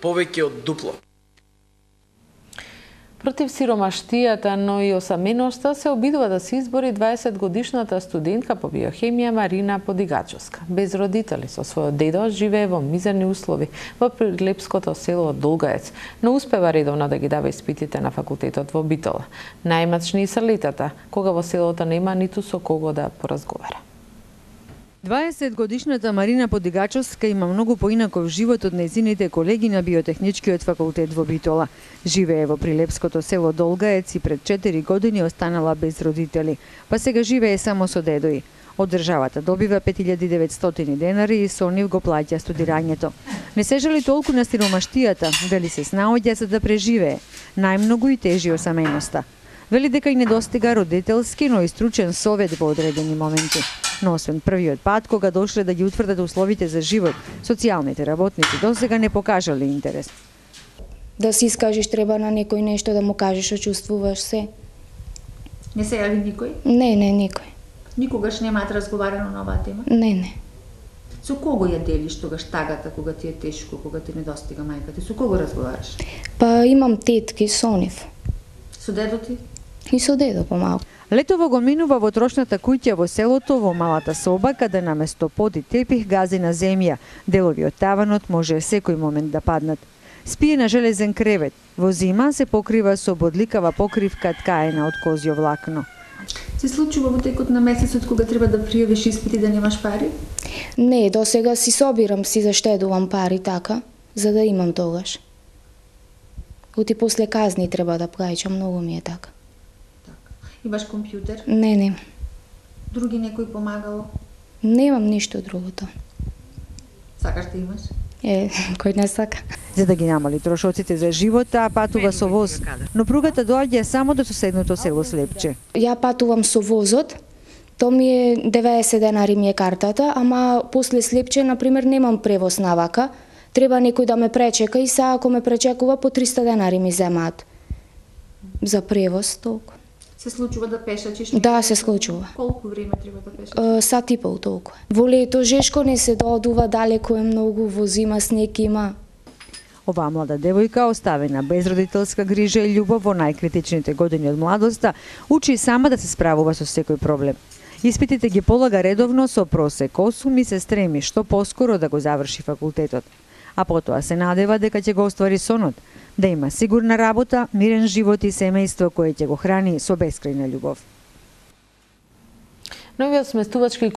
повеќе од дупло. Против сиромаштијата, но и осаменоста се обидува да се избори 20-годишната студентка по биохемија Марина Подигачовска. Без родители, со својот дедо, живее во мизерни услови во прилепското село Долгаец, но успева редовно да ги дава испитите на факултетот во Битола. Најмачни се летата, кога во селото нема ниту со кого да поразговара. 20-годишната Марина Подигачовска има многу поинаков живот од нејзините колеги на биотехничкиот факултет во Битола. Живее во прилепското село Долгаец и пред 4 години останала без родители, па сега живее само со дедој. Од државата добива 5900 денари и со нив го плаќа студирањето. Не се жали толку на сиромаштијата, вели се снаоѓа за да преживее. Најмногу и тежи осаменоста. Вели дека и недостига родителски, но и стручен совет во одредени моменти. Но освен првиот пат, кога дошле да ги утврдат условите за живот, социјалните работници досега не покажале интерес. Да си искажеш треба на некој нешто, да му кажеш што чувствуваш се. Не се јави никој? Не, никој. Никогаш немаат разговарано на оваа тема? Не. Со кого ја делиш тогаш тагата, кога ти е тешко, кога ти недостига мајка ти? Со кого разговараш? Па имам тетки со нив. Со дедо ти? И со дедо помалку. Летово го минува во трошната куќа во селото, во малата соба, каде наместо под и тепих гази на земја. Делови од таванот може секој момент да паднат. Спие на железен кревет. Во зима се покрива со бодликава покривка ткаена од козјо влакно. Се случува во текот на месецот кога треба да пријавиш испити да немаш пари? Не, досега си собирам, си заштедувам пари така, за да имам тогаш. Оти после казни треба да плаќам, многу ми е така. Имаш компјутер? Не. Други некој помагало? Немам ништо другото. Сакаш да имаш? Кој не сака. За да ги намали трошоците за живот, таа патува со воз, но пругата доаѓа само до соседното село Слепче. Ја патувам со возот, то ми е 90 денари ми е картата, ама после Слепче, например, немам превоз навака, треба некој да ме пречека и сега ако ме пречекува по 300 денари ми земаат. За превоз толку. Се случува да пешачиш? Да, се случува. Колку време треба да пешачиш? Сат и пол толку. Во лето жешко не се доодува, далеко е многу, во зима снег има. Оваа млада девојка, оставена без родителска грижа и љубов во најкритичните години од младоста, учи сама да се справува со секој проблем. Испитите ги полага редовно со просек 8 и се стреми што поскоро да го заврши факултетот. А потоа се надева дека ќе го оствари сонот, да има сигурна работа, мирен живот и семејство кое ќе го храни со бескрајна љубов. Новиот сместувачки